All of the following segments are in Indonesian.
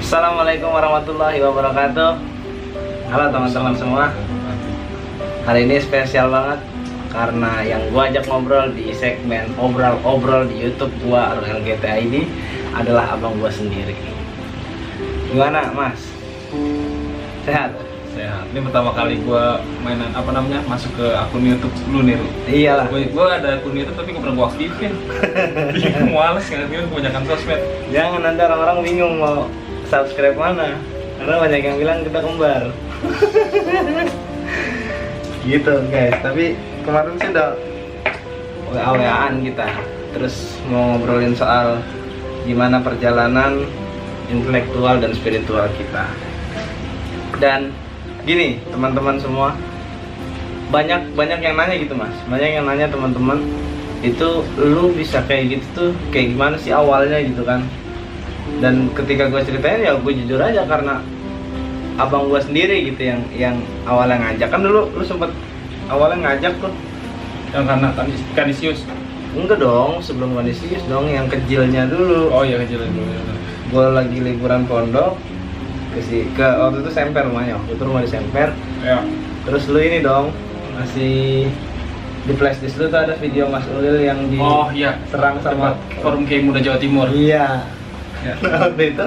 Assalamualaikum warahmatullahi wabarakatuh. Halo teman-teman semua. Hari ini spesial banget karena yang gua ajak ngobrol di segmen obrol-obrol di YouTube gua RLGT ID adalah abang gua sendiri. Gimana, Mas? Sehat? Sehat. Ini pertama kali gua mainan masuk ke akun YouTube lu nih, Ru. Iyalah. Gua ada akun YouTube tapi gak pernah gua aktifin. Bingung, males ngaktifin, kebanyakan sosmed. Jangan nanti orang-orang bingung mau subscribe mana, karena banyak yang bilang kita kembar. Gitu guys, tapi kemarin sih udah WA-WA-an kita, terus mau ngobrolin soal gimana perjalanan intelektual dan spiritual kita. Dan gini teman-teman semua, banyak yang nanya gitu Mas, banyak yang nanya teman-teman, itu lu bisa kayak gitu tuh kayak gimana sih awalnya gitu kan. Dan ketika gue ceritain ya gue jujur aja, karena abang gue sendiri gitu yang awalnya ngajak. Kan dulu lu sempet awalnya ngajak tuh Yang karena Kanisius. enggak dong, sebelum Kanisius dong, yang kecilnya dulu. Oh iya, kecil dulu. Gue lagi liburan pondok ke waktu itu Semper rumahnya, waktu itu rumah di Semper. Ya. Terus lu ini dong masih di flashdisk lu tuh ada video Mas Ulil yang di Oh iya, serang sama Forum Kiai Muda Jawa Timur. Iya. Ya. Nah, waktu itu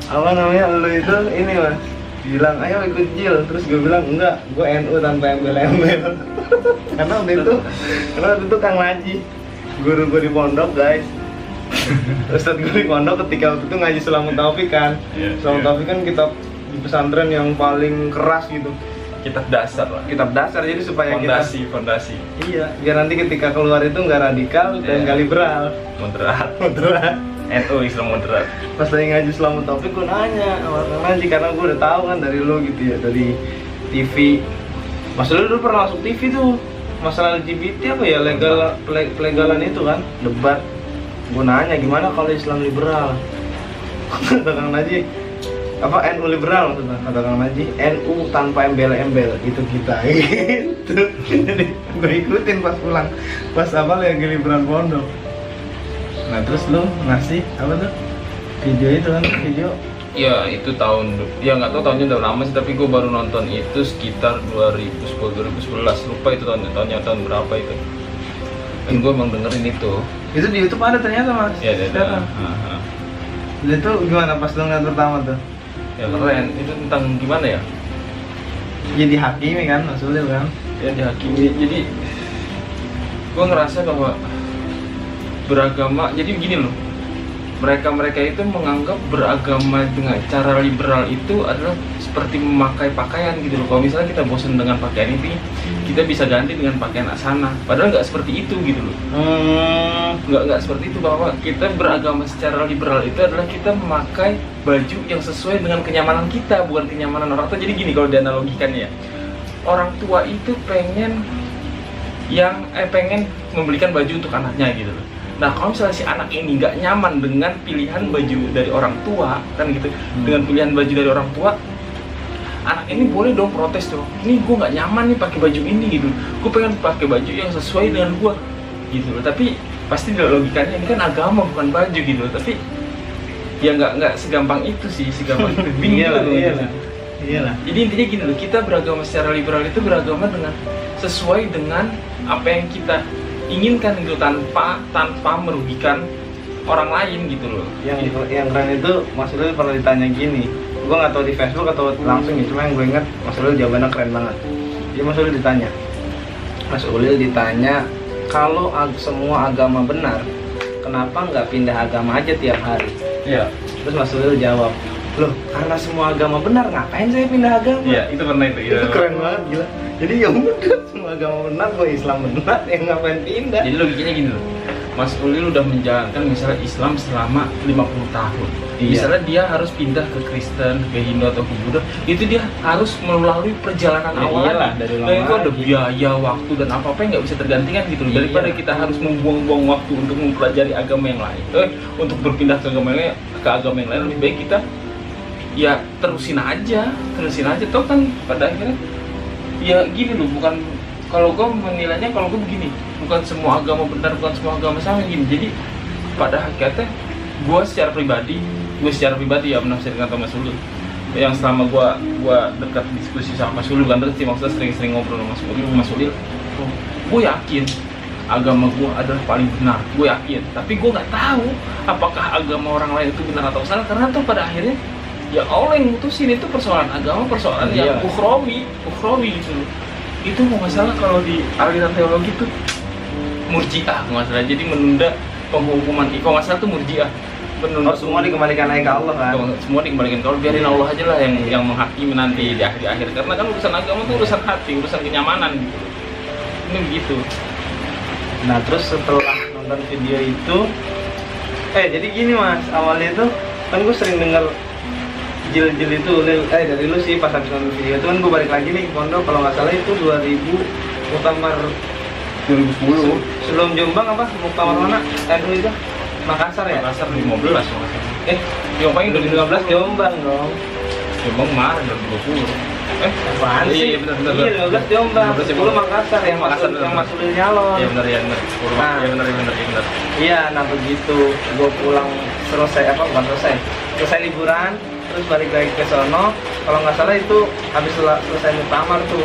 apa namanya, lu itu ini Mas bilang ayo ikut Jil, terus gue bilang enggak, gue NU tanpa embel-embel. karena waktu itu Kang Laji, guru gue di pondok guys. Ustadz gue di pondok ketika waktu itu ngaji Sulamu Taufik kan. Sulamu Taufik kan kitab di pesantren yang paling keras gitu, Kitab dasar lah. kitab dasar, jadi supaya Fondasi. iya, biar nanti ketika keluar itu nggak radikal dan nggak liberal, Moderat. moderat. NU Islam moderat. Pas lagi ngaji Sulamu Taufik gue nanya sama Kang Laji, karena gue udah tahu kan dari lu gitu ya, dari TV. Mas lu dulu pernah masuk TV tuh masalah LGBT apa ya, pelegalan itu kan, debat. Gue nanya gimana kalau Islam liberal. Kata Kang Laji, apa NU liberal maksudnya? Kata Kang Laji, NU tanpa embel-embel, itu kita gitu. Jadi gue ikutin pas pulang, pas apa lagi liburan pondok. Nah terus lu ngasih apa tuh video itu kan, video Ya itu ya nggak tahu tahunnya udah lama sih, tapi gue baru nonton itu sekitar 2010 2011, lupa itu tahun berapa itu. Dan gue emang dengerin itu. di YouTube ada ternyata Mas. Ya ada. Sekarang. Itu gimana pas lu ngeliat pertama tuh? Ya keren. Itu tentang gimana ya? Jadi hakimi kan, Mas Ulil kan? Ya dihakimi. Jadi gue ngerasa bahwa beragama, jadi begini loh, mereka itu menganggap beragama dengan cara liberal itu adalah seperti memakai pakaian gitu loh. Kalau misalnya kita bosan dengan pakaian ini, kita bisa ganti dengan pakaian asana. Padahal nggak seperti itu gitu loh. Nggak seperti itu, bahwa kita beragama secara liberal itu adalah kita memakai baju yang sesuai dengan kenyamanan kita, bukan kenyamanan orang tua. Jadi gini kalau dianalogikan ya, orang tua itu pengen membelikan baju untuk anaknya gitu loh. Nah kalau misalnya si anak ini nggak nyaman dengan pilihan baju dari orang tua kan gitu, dengan pilihan baju dari orang tua, anak ini boleh dong protes tuh, ini gue nggak nyaman nih pakai baju ini gitu, gue pengen pakai baju yang sesuai dengan gue gitu loh. Tapi pasti logikanya ini kan agama bukan baju gitu loh. Tapi ya nggak segampang itu sih, segampang itu. Iyalah. Jadi intinya gini loh, kita beragama secara liberal itu beragama dengan sesuai dengan apa yang kita inginkan gitu, tanpa merugikan orang lain gitu loh. Yang keren itu Mas Ulil pernah ditanya gini, gue nggak tahu di Facebook atau langsung ya, cuma yang gue ingat Mas Ulil jawabannya keren banget. Jadi Mas Ulil ditanya kalau semua agama benar, kenapa nggak pindah agama aja tiap hari? Iya. Terus Mas Ulil jawab, loh karena semua agama benar, ngapain saya pindah agama? Iya, itu pernah itu. Itu keren banget, gila. Jadi ya udah, semua agama benar, gue Islam benar, ya ngapain pindah? Jadi logikanya gini loh, Mas Ulil udah menjalankan misalnya Islam selama 50 tahun. Iya. Misalnya dia harus pindah ke Kristen, ke Hindu atau ke Buddha, itu dia harus melalui perjalanan Ya awal. iyalah, dari Dan lama itu ada lagi. biaya, waktu, dan apa-apa yang nggak bisa tergantikan gitu loh. Iya. Daripada kita harus membuang-buang waktu untuk mempelajari agama yang lain, untuk berpindah ke agama yang lain, lebih baik kita ya terusin aja. Toh kan pada akhirnya ya gini loh, bukan, kalau gue menilainya, kalau gue begini, bukan semua agama benar, bukan semua agama sama gini. Jadi pada hakikatnya gue secara pribadi gue secara pribadi ya menafsirkan Thomas Ulil yang selama gue dekat diskusi sama Mas Ulil, kan sih maksudnya sering-sering ngobrol sama Mas Ulil, gue yakin agama gue adalah paling benar, gue yakin. Tapi gue nggak tahu apakah agama orang lain itu benar atau salah, karena tuh pada akhirnya ya Allah yang mutusin itu persoalan agama, persoalan yang ukhrawi gitu loh. Itu mau nggak salah kalau di aliran teologi tuh murjiah nggak salah, jadi menunda penghukuman. Kalau nggak salah tuh murjiah, menunda semua dikembalikan lagi ke Allah kan. Semua dikembalikan, kalau biarin Allah aja lah yang menghakimi nanti di akhir, karena kan urusan agama tuh urusan hati, urusan kenyamanan gitu. Ini begitu. Nah terus setelah nonton video itu, jadi gini Mas, awalnya itu kan gue sering denger jil-jil itu dari lu sih pas habis nonton video itu kan gue balik lagi nih ke pondok, kalau nggak salah itu 2000 Muktamar 2010 sebelum Jombang apa Muktamar mana? NU itu Makassar ya? Makassar 15 yang paling 2015 Jombang dong. Jombang kemarin 2020. Apaan sih? Iya benar. Iya 15 Jombang, 10 Makassar yang Mas Ulil nyalon. Iya benar. Iya benar. Iya, nah begitu gue pulang selesai liburan, terus balik lagi ke sono. Kalau nggak salah itu habis selesai muktamar tuh.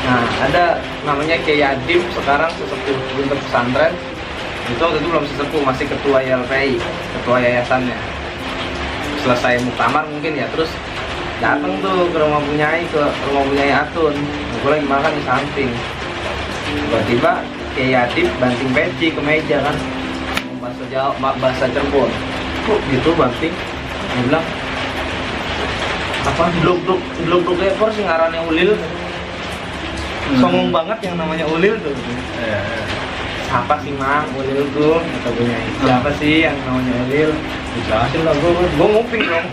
Nah ada namanya Kiai Adib, sekarang sesepuh bentuk pesantren. Itu waktu itu belum sesepuh, masih ketua YLPI, ketua yayasannya. Selesai muktamar mungkin ya, terus datang tuh ke rumah Bunyai, Atun. Gue lagi makan di samping, tiba-tiba Kiai Adib banting peci ke meja kan, bahasa Cirebon. Kok gitu banting? Dia bilang apa? Blok ekor sih ngarannya Ulil. Songong banget yang namanya Ulil tuh. Siapa sih Mang Ulil tuh? Kata Bunyai. Siapa sih yang namanya Ulil? Dijelasin lah gue nguping dong.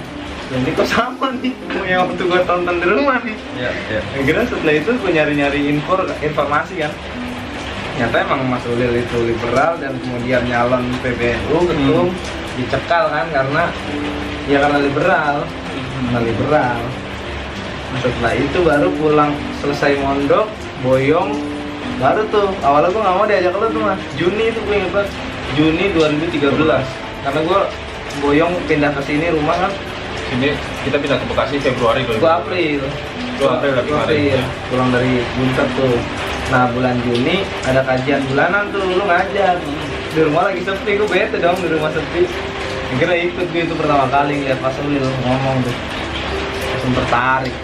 Dan ini kok sama nih yang waktu gue tonton di rumah nih. Iya. Akhirnya setelah itu gue nyari informasi kan. Nyata emang Mas Ulil itu liberal dan kemudian nyalon PBNU ketum dicekal kan karena liberal. Setelah itu baru pulang selesai mondok, boyong, baru tuh awalnya gue nggak mau diajak lo tuh Mas. Juni itu gue inget banget, Juni 2013 karena gue boyong pindah ke sini rumah kan. Sini kita pindah ke Bekasi Februari 2020. April pulang dari Buntet tuh. Nah bulan Juni ada kajian bulanan tuh, lu ngajak di rumah lagi sepi, gue bete dong di rumah sepi. Akhirnya ikut gue itu pertama kali lihat Mas Ulil ngomong tuh, langsung tertarik.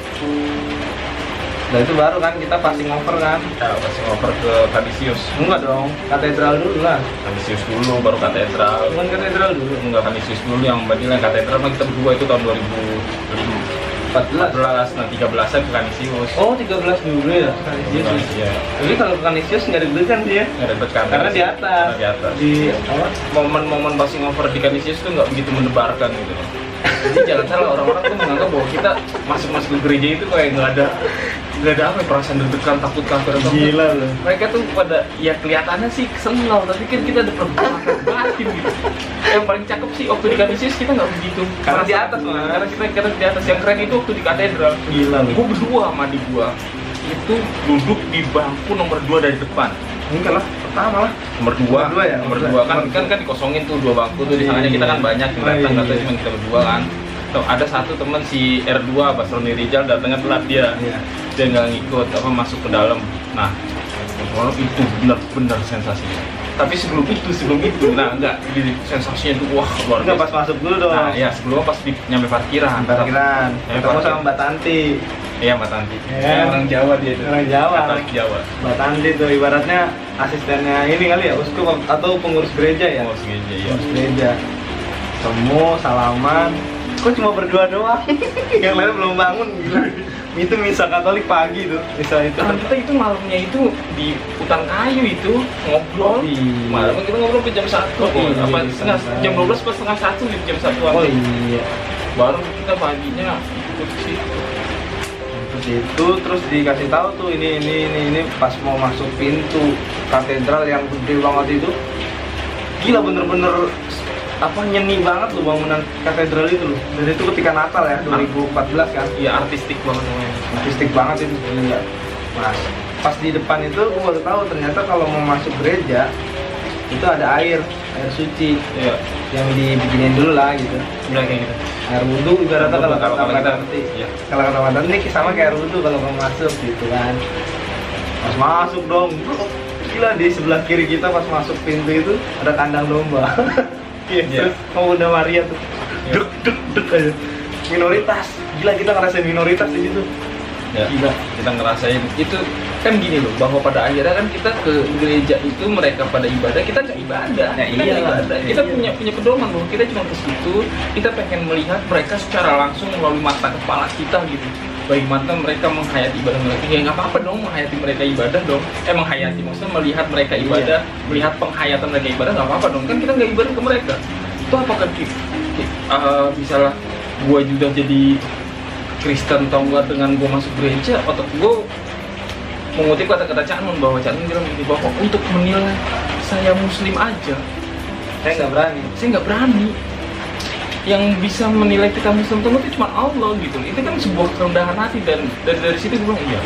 Nah itu baru kan kita passing over kan? Passing over ke Kanisius. Enggak dong, katedral dulu lah. Kanisius dulu, baru katedral. Bukan katedral dulu? Enggak, Kanisius dulu yang yang katedral mah kita berdua itu tahun 2014. Nah 13-nya ke Kanisius. Oh 13 dulu ya Kanisius. Iya. Jadi kalau ke Kanisius nggak deg-degan sih ya? Nggak deg-degan. Karena di atas. Di apa? Momen-momen passing over di Kanisius tuh nggak begitu mendebarkan gitu. Jadi jangan salah, orang-orang tuh menganggap bahwa kita masuk ke gereja itu kayak nggak ada apa perasaan deg-degan, takut kafir atau gila loh. Mereka tuh pada ya kelihatannya sih senang, tapi kan kita ada perbuatan batin gitu. Yang paling cakep sih waktu di Kanisius kita nggak begitu. Karena di atas mah. Karena kita di atas. Yang keren itu waktu di katedral. Gila loh. Gue berdua sama adik gue itu duduk di bangku nomor 2 dari depan. Enggak lah, pertama lah. Nomor 2 ya. Nomor 2 kan dikosongin tuh 2 bangku tuh di sananya kita kan banyak yang datang, katanya cuma kita berdua kan. Tuh, ada satu teman si R2 Mas Roni Rijal datangnya telat dia. Dia nggak ngikut masuk ke dalam. Nah, itu benar-benar sensasinya. Tapi sebelum itu, nah enggak, jadi sensasinya itu wah luar biasa. Enggak, pas masuk dulu dong. Nah, ya sebelumnya pas nyampe parkiran. Ketemu sama Mbak Tanti. Iya, Mbak Tanti. Ya. Orang Jawa dia itu. Orang Jawa. Katolik Jawa. Mbak Tanti tuh ibaratnya asistennya ini kali ya, uskup atau pengurus gereja ya? Pengurus gereja, iya. Pengurus gereja. Temu, salaman. Kok cuma berdua doang? Yang lain belum bangun gila. Itu misa Katolik pagi tuh. Misa itu. Kan kita itu malamnya itu di hutan kayu itu ngobrol. Malam kita ngobrol ke jam 1. Jam 12 pas setengah 1 gitu, jam 1. Oh iya. Baru kita paginya ikut ke situ. Terus itu terus dikasih tahu tuh ini pas mau masuk pintu katedral yang gede banget itu. Gila bener-bener nyeni banget loh bangunan katedral itu loh. Dan itu ketika Natal ya 2014 kan. Iya, artistik banget namanya. Artistik banget itu gila. Mas, pas di depan itu gue baru tahu ternyata kalau mau masuk gereja itu ada air suci Iya. yang dibikinin dulu lah gitu. Udah kayak gitu. Air wudhu ibaratnya kalau Kalau kata kita ngerti. iya. Kalau kata mantan ini sama kayak air wudhu kalau mau masuk gitu kan. Pas masuk dong, bro, gila di sebelah kiri kita pas masuk pintu itu ada kandang domba. Iya, Iya. terus pemuda Maria tuh. Iya. Duk duk aja. Minoritas, gila kita ngerasain minoritas di situ. Ya, Gila. kita ngerasain itu kan gini loh, bahwa pada akhirnya kan kita ke gereja itu mereka pada ibadah, kita nggak ibadah, Ya, kita nggak iyalah. ibadah, Ya, kita iya. punya pedoman loh, kita cuma ke situ, kita pengen melihat mereka secara langsung melalui mata kepala kita gitu, baik mata mereka menghayati ibadah mereka, ya nggak apa-apa dong menghayati mereka ibadah dong, menghayati maksudnya melihat mereka ibadah, melihat penghayatan mereka ibadah nggak apa-apa dong, kan kita nggak ibadah ke mereka, itu apakah misalnya gua juga jadi Kristen tau gak dengan gue masuk gereja, otak gue mengutip kata-kata Cak Nun bahwa Cak Nun bilang begini, bahwa untuk menilai saya muslim aja Saya nggak berani. saya nggak berani. Yang bisa menilai kita muslim itu cuma Allah gitu. Itu kan sebuah kerendahan hati, dan dari situ gue bilang iya,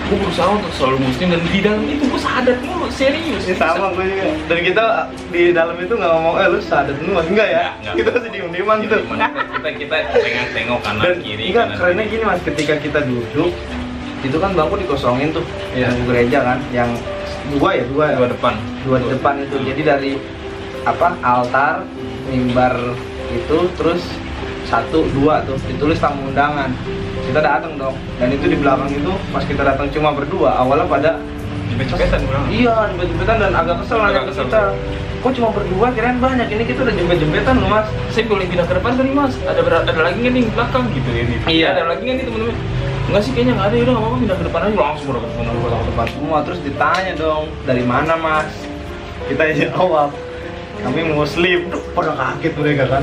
gue berusaha untuk selalu muslim, dan di dalam itu gue sadar mulu, serius. Ini sama gue juga. Dan kita di dalam itu nggak ngomong, lu sadat dulu mas, enggak ya? Enggak. Kita masih diem-dieman gitu. kita tengok kanan Dan kiri. enggak, kanan kerennya kiri. gini mas, ketika kita duduk itu kan bangku dikosongin tuh, Iya. yang gereja kan, yang dua Dua depan. dua di depan itu. Jadi dari altar, mimbar itu, terus 1, 2 tuh ditulis tamu undangan. Kita datang dong, dan itu di belakang itu pas kita datang cuma berdua, awalnya pada Jepet-jepetan gue bilang. iya jempet-jempetan dan agak kesel nanya ke Agak kesel. kita. Kok cuma berdua, kirain banyak, ini kita udah jempet-jempetan loh mas. Saya boleh pindah ke depan tadi mas, ada lagi nggak nih di belakang gitu ya? Iya. Ada lagi nggak nih teman-teman? Enggak sih, kayaknya nggak ada, yaudah nggak apa-apa, pindah ke depan aja, langsung udah ke depan. Semua terus ditanya dong, dari mana mas? Kita jawab, kami muslim. Duh, pada kaget mereka kan.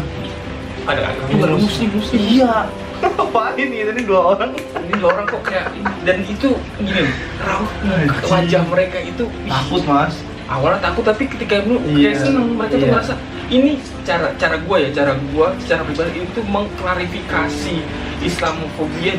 Ada juga muslim. Iya. Apaan gitu, ini 2 orang. Ini dua orang kok kayak ini. Dan itu gini, raut wajah mereka itu ih, Takut mas. awalnya takut, tapi ketika lu Iya. kayak seneng, mereka tuh Iya. merasa ini cara gua secara pribadi itu mengklarifikasi Islamofobia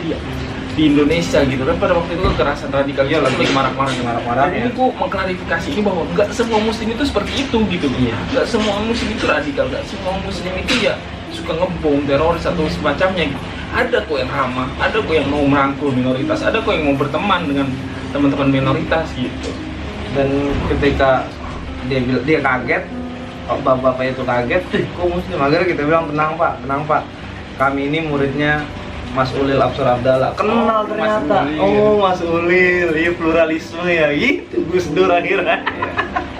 di Indonesia gitu kan. Pada waktu itu kekerasan radikal Iya, lagi marak-marak. Marak-marak, Dan ini ya. gua mengklarifikasi ini bahwa nggak semua muslim itu seperti itu gitu. Iya. Nggak semua muslim itu radikal, nggak semua muslim itu ya suka ngebom, teroris atau semacamnya gitu. Ada kok yang ramah, ada kok yang mau merangkul minoritas, ada kok yang mau berteman dengan teman-teman minoritas gitu. Dan ketika dia kaget, bapak itu kaget, kok muslim? Akhirnya kita bilang, tenang pak, kami ini muridnya Mas Ulil Absar Abdallah. Kenal Oh, ternyata. Mas Ulil. Oh Mas Ulil, iya pluralisme ya, gitu Gus Dur akhirnya.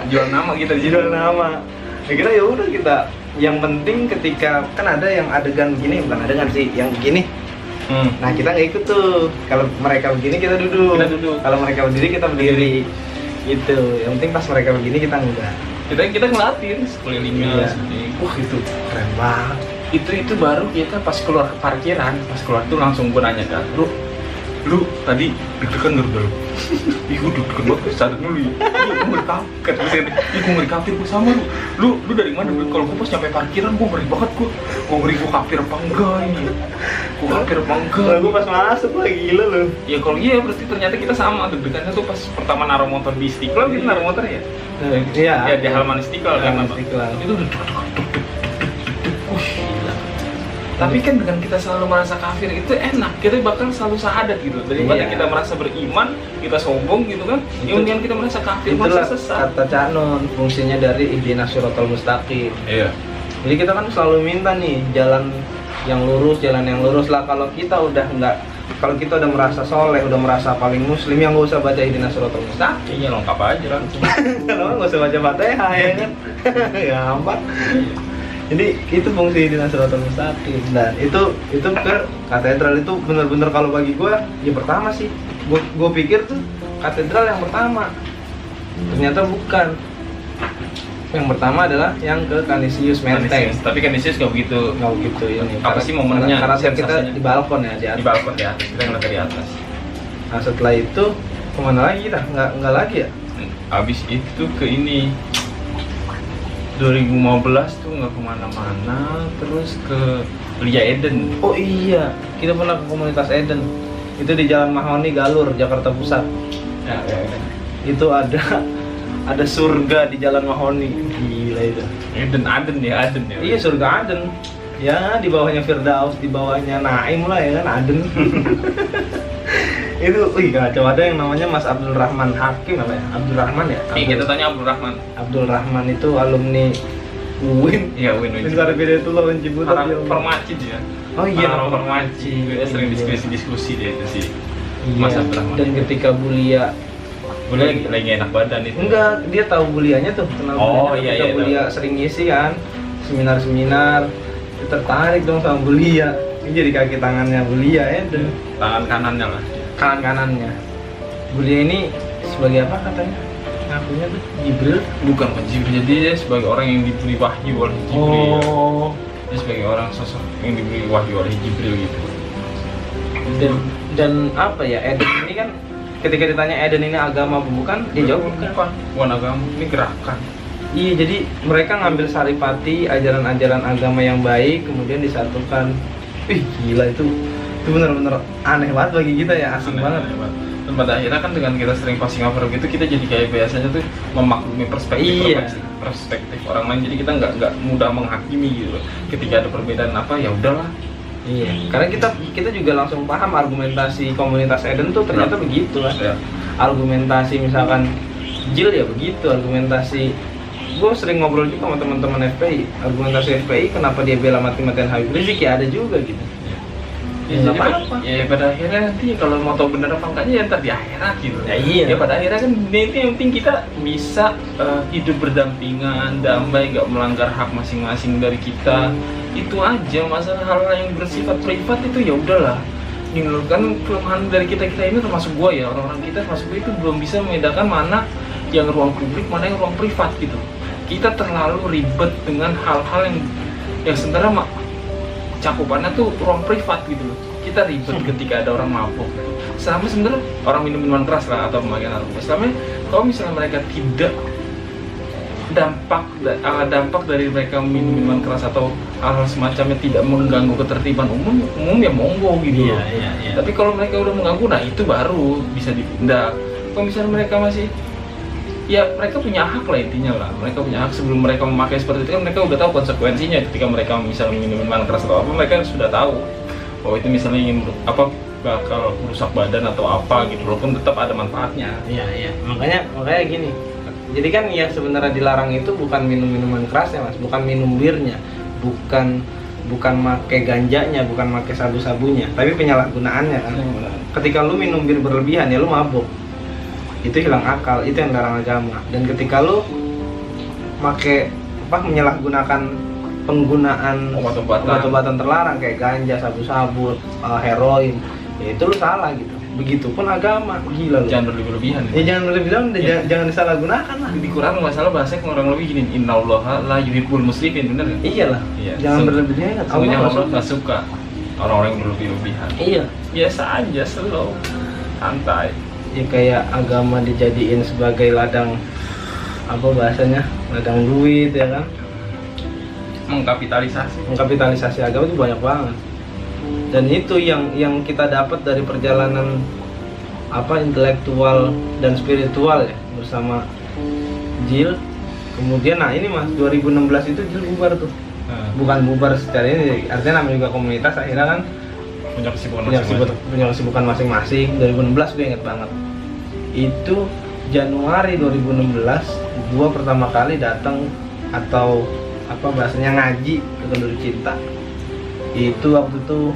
Jual nama kita di situ. Jual nama. Akhirnya ya udah kita. Yang penting ketika kan ada yang adegan begini, bukan adegan sih, yang begini. Nah kita nggak ikut tuh. Kalau mereka begini kita duduk. Kita duduk. Kalau mereka berdiri kita berdiri. Gitu. Yang penting pas mereka begini kita enggak. Kita ngeliatin sekelilingnya. Iya. segini. Wah itu keren banget. Itu baru kita pas keluar ke parkiran, pas keluar tuh langsung gue nanya kan, lu tadi deg-degan nggak udah? Ih gue deg-degan banget, sadar dulu ya. Ih gue ngeri kafir, ih gue ngeri kafir, gue sama lu dari mana? Kalau gue pas nyampe parkiran gue ngeri banget, gue ngeri gue kafir apa enggak ini? Gue kafir apa enggak? Kalau gue pas masuk lagi gila loh. Ya kalau iya berarti ternyata kita sama, deg-degannya tuh pas pertama naruh motor di Istiqlal, kita naruh motor ya? Iya. Ya di halaman Istiqlal kan. Halaman Istiqlal. Itu udah gila. Tapi kan dengan kita selalu merasa kafir itu enak, kita bakal selalu syahadat gitu. Daripada Iya. kita merasa beriman, kita sombong gitu kan. Yang mendingan kita merasa kafir, Itulah merasa sesat. kata Cak Nun, fungsinya dari ihdinas siratal mustaqim. Iya. Jadi kita kan selalu minta nih jalan yang lurus lah. Kalau kita udah merasa soleh, udah merasa paling muslim, yang nggak usah baca ihdinas siratal mustaqim. Iya lengkap aja kan. Kenapa nggak usah baca Fatihah ya kan? Gampang. Jadi itu fungsi ihdinas siratal mustaqim. Dan itu ke katedral itu bener-bener kalau bagi gue ya pertama sih. Gue pikir tuh katedral yang pertama. Ternyata bukan. Yang pertama adalah yang ke Canisius Menteng. Tapi Canisius nggak begitu. Nggak begitu ini. Apa sih momennya? Karena kita Sensasinya? di balkon ya, Di balkon ya, kita ngeliat dari atas. Nah setelah itu kemana lagi kita? Nggak lagi ya? Abis itu ke ini 2015 tuh nggak kemana-mana, terus ke Lia Eden. Oh iya, kita pernah ke komunitas Eden. Itu di Jalan Mahoni Galur, Jakarta Pusat. Ya. Itu ada ada surga di Jalan Mahoni. Gila itu. Aden ya. Iya, surga Aden. Ya, di bawahnya Firdaus, di bawahnya Naim lah ya kan, Aden. Itu, kacau. Ada yang namanya Mas Abdul Rahman Hakim apa ya? Abdul Rahman ya? Kita tanya Abdul Rahman. Abdul Rahman itu alumni UIN. Iya, UIN. Sekarang beda itu loh, Ciputat. Orang Permaci dia. Oh iya, orang Permaci. Dia sering diskusi dia itu sih. Iya. Mas Abdul Rahman. Dan ketika Bulia lagi enak badan itu. Enggak, dia tahu Bulianya tuh, kenal Bulia. Ketika Bulia sering ngisi kan seminar-seminar, dia tertarik dong sama Bulia. Ini jadi kaki tangannya Bulia ya, dan tangan kanannya lah. Kanannya. Bulia ini sebagai apa katanya? Ngakunya tuh Jibril? Bukan Jibril, jadi dia sebagai orang yang diberi wahyu oleh Jibril. Oh. Dia sebagai orang sosok yang diberi wahyu oleh Jibril gitu. Dan apa ya, Eden ini kan ketika ditanya Eden ini agama apa bukan, dia jawab bukan agama, ini gerakan. Iya, jadi mereka ngambil saripati ajaran-ajaran agama yang baik kemudian disatukan. Gila itu benar-benar aneh banget bagi kita ya, asing banget. Dan pada akhirnya kan dengan kita sering passing over gitu, kita jadi kayak biasanya tuh memaklumi perspektif orang lain, jadi kita nggak mudah menghakimi gitu. Ketika ada perbedaan apa ya udahlah. Iya, karena kita juga langsung paham argumentasi komunitas Eden tuh ternyata begitu kan. Ya. Argumentasi misalkan Jil ya begitu, argumentasi gue sering ngobrol juga sama teman-teman FPI. Argumentasi FPI kenapa dia bela mati-matian Habib Rizik ya ada juga gitu. Ya, jadi apa? Ya pada akhirnya nanti kalau mau tahu bener apa enggaknya ya ntar di akhirat gitu. Ya, iya. Ya pada akhirnya kan nanti yang penting kita bisa hidup berdampingan, damai, gak melanggar hak masing-masing dari kita. Itu aja. Masalah hal yang bersifat privat itu ya udahlah. Ini loh kan kelemahan dari kita ini termasuk gua ya, orang-orang kita termasuk gua itu belum bisa membedakan mana yang ruang publik, mana yang ruang privat gitu. Kita terlalu ribet dengan hal-hal yang sebenarnya cakupannya tuh ruang privat gitu loh. Kita ribet ketika ada orang mabuk gitu. Selama sebenarnya orang minum minuman keras lah atau pemakaian narkoba, selama kalau misalnya mereka tidak dampak dari mereka minum minuman keras atau hal-hal semacamnya tidak mengganggu ketertiban umum ya monggo gitu. Iya. Tapi kalau mereka udah mengganggu, nah itu baru bisa ditindak. Kalau misalnya mereka masih, ya mereka punya hak lah intinya lah. Mereka punya hak sebelum mereka memakai seperti itu kan mereka udah tahu konsekuensinya. Ketika mereka misalnya minum minuman keras atau apa, mereka sudah tahu bahwa itu misalnya ingin apa bakal merusak badan atau apa gitu, walaupun tetap ada manfaatnya. Iya. Makanya gini. Jadi kan ya sebenarnya dilarang itu bukan minum minuman keras ya Mas, bukan minum birnya, bukan make ganjanya, bukan make sabu-sabunya, tapi penyalahgunaannya kan. Ketika lu minum bir berlebihan ya lu mabuk. Itu hilang akal, itu yang larang agama. Dan ketika lu menyalahgunakan penggunaan obat-obatan terlarang kayak ganja, sabu-sabu, heroin, ya itu lu salah gitu. Begitupun agama, gila lu. Jangan berlebihan. Ya jangan berlebihan, jangan disalahgunakan lah. Di Quran masalah bahasa kurang lebih gini, innallaha la yuhibbul musrifin, bener kan? Iyalah. Iya. Jangan berlebihan. Allah nggak suka orang-orang yang berlebihan. Iya. Biasa aja, slow, santai. Ya kayak agama dijadiin sebagai ladang apa bahasanya, ladang duit ya kan, mengkapitalisasi agama itu banyak banget. Dan itu yang kita dapat dari perjalanan apa intelektual dan spiritual ya bersama Jil. Kemudian nah ini Mas 2016 itu Jil bubar tuh. Bukan bubar secara ini, artinya namanya juga komunitas akhirnya kan punya kesibukan masing-masing. 2016 gue inget banget. Itu Januari 2016 gua pertama kali datang atau apa bahasanya ngaji ke Kenduri Cinta. Itu waktu itu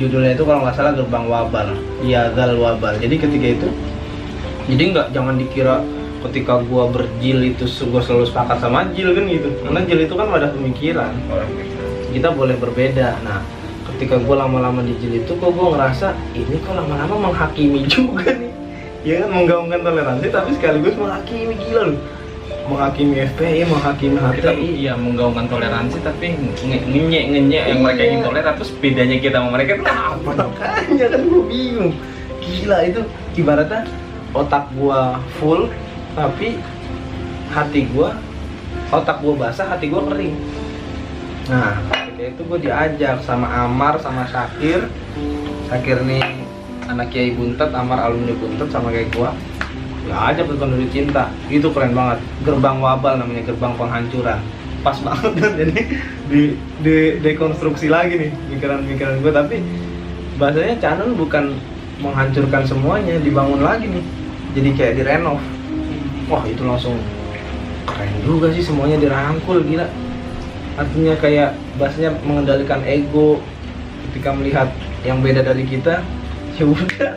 judulnya itu kalau nggak salah Gerbang Wabal. Iya, Gal Wabal. Jadi ketika itu jangan dikira ketika gua berjil itu gua selalu sepakat sama Jil kan gitu. Karena Jil itu kan wadah pemikiran. Kita boleh berbeda. Nah, ketika gue lama-lama di Jil itu kok gue ngerasa ini kok lama-lama menghakimi juga nih, ya kan, menggaungkan toleransi tapi sekaligus menghakimi, gila loh, menghakimi FPI, menghakimi HTI. Iya, menggaungkan toleransi tapi ngenyek yang mereka ingin toleran. Terus bedanya kita sama mereka itu apa? Makanya kan gue bingung, gila itu ibaratnya otak gue full tapi otak gue basah, hati gue kering. Nah, ketika itu gue diajak sama Amar, sama Syakir nih anak Kiai Buntet, Amar alumni Buntet sama kayak gue. ya aja Petondori Cinta itu keren banget. Gerbang Wabal namanya, gerbang penghancuran, pas banget kan. Jadi di dekonstruksi lagi nih pikiran gue, tapi bahasanya Canon bukan menghancurkan semuanya, dibangun lagi nih, jadi kayak direnov. Wah itu langsung keren juga sih, semuanya dirangkul, gila. Artinya kayak bahasanya mengendalikan ego. Ketika melihat yang beda dari kita, ya udah,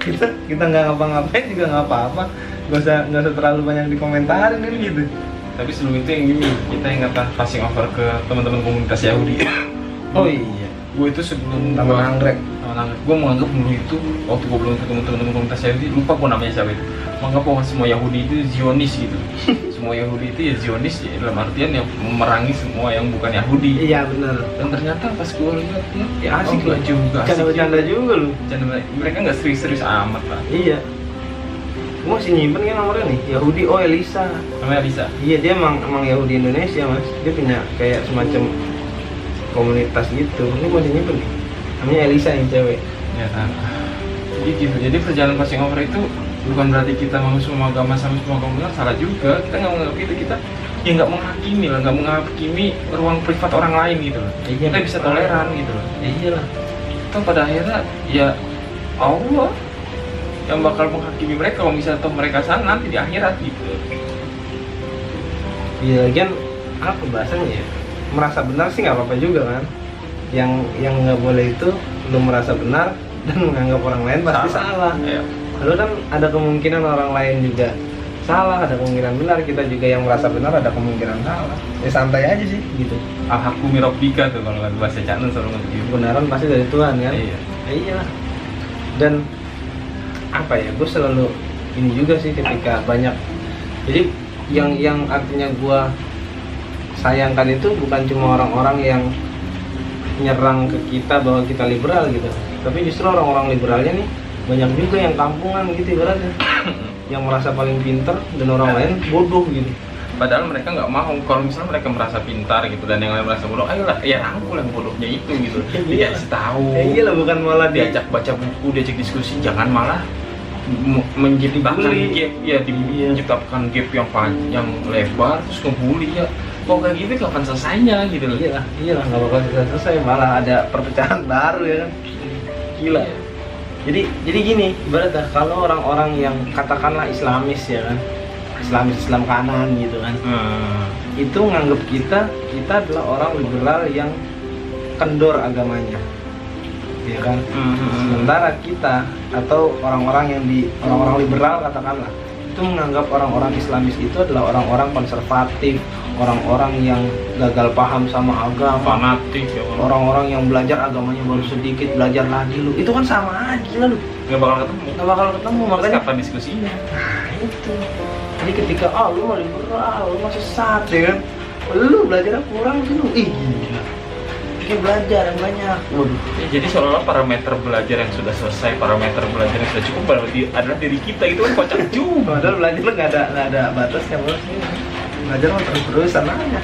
kita nggak ngapa-ngapain juga nggak apa-apa, nggak usah terlalu banyak dikomentarin kan gitu. Tapi sebelum itu yang gini, kita ingatkan passing over ke teman-teman komunitas Yahudi. Oh iya, Gue itu sebelum Taman Anggrek. gue menganggap dulu itu, waktu gue belum ketemu teman-teman komunitas Yahudi, lupa gue namanya siapa itu, menganggap bahwa semua Yahudi itu Zionis gitu. Semua Yahudi itu ya Zionis ya, dalam artian yang memerangi semua yang bukan Yahudi. Iya benar. Dan ternyata pas gue lihat Ya asik oh, juga, asik bercanda juga lu. Mereka nggak serius-serius amat lah. Iya. Gue masih nyimpen kan nomornya nih, Yahudi Elisa. Namanya bisa. Iya, dia emang Yahudi Indonesia mas. Dia punya kayak semacam komunitas gitu. Ini masih nyimpen nih. Namanya Elisa yang cewek. Ya kan. Jadi gitu. Jadi perjalanan passing over itu bukan berarti kita mau semua agama sama semua agama benar, salah juga. Kita nggak menganggap itu, kita ya nggak menghakimi lah, nggak menghakimi ruang privat orang lain gitu loh. Iya, Kita bisa toleran gitu loh. Ya iyalah. Toh pada akhirnya ya Allah yang bakal menghakimi mereka kalau misalnya toh mereka sana nanti di akhirat gitu. Iya, lagian apa bahasanya ya? Merasa benar sih nggak apa-apa juga kan. Yang nggak boleh itu lu merasa benar dan menganggap orang lain pasti salah. Ya. Lalu kan ada kemungkinan orang lain juga salah, ada kemungkinan benar, kita juga yang merasa benar ada kemungkinan salah. Ya santai aja sih gitu. Al-Haqqu min Rabbika tuh kalau bahasa Canon selalu ngomong gitu. Kebenaran pasti dari Tuhan kan. Iya. Ya, iya. Dan apa ya, gue selalu ini juga sih ketika banyak, jadi yang artinya gue sayangkan itu bukan cuma orang-orang yang nyerang ke kita bahwa kita liberal gitu, tapi justru orang-orang liberalnya nih banyak juga yang kampungan gitu ibaratnya, yang merasa paling pinter dan orang lain bodoh gitu. Padahal mereka nggak mau, kalau misalnya mereka merasa pintar gitu dan yang lain merasa bodoh, ayolah ya rangkul yang bodohnya itu gitu. Dikasih tahu. Iya lah, bukan malah diajak baca buku, diajak diskusi, jangan malah menciptakan gap ya, menciptakan gap yang lebar terus ngebully ya. Kok kayak gitu kapan selesainya gitu loh. Iyalah nggak bakal selesai, malah ada perpecahan baru ya kan. Gila. Jadi gini, ibaratnya kalau orang-orang yang katakanlah Islamis ya kan, Islam kanan gitu kan, itu nganggap kita adalah orang liberal yang kendor agamanya, ya kan. Sementara kita atau orang-orang liberal katakanlah itu menganggap orang-orang Islamis itu adalah orang-orang konservatif, orang-orang yang gagal paham sama agama, fanatik ya, orang-orang yang belajar agamanya baru sedikit, belajar lagi lu. Itu kan sama aja lah lu. Nggak bakal ketemu. Makanya kapan diskusinya? Nah itu. Jadi ketika lu mau liberal, lu mau sesat ya kan, lu belajar kurang sih lu. Ih gila. Kayak belajar yang banyak. Waduh. Ya, jadi seolah-olah parameter belajar yang sudah selesai, parameter belajar yang sudah cukup adalah diri kita, itu kan kocak juga. Padahal belajar nggak ada batasnya bos. Belajar mah terus-terusan aja.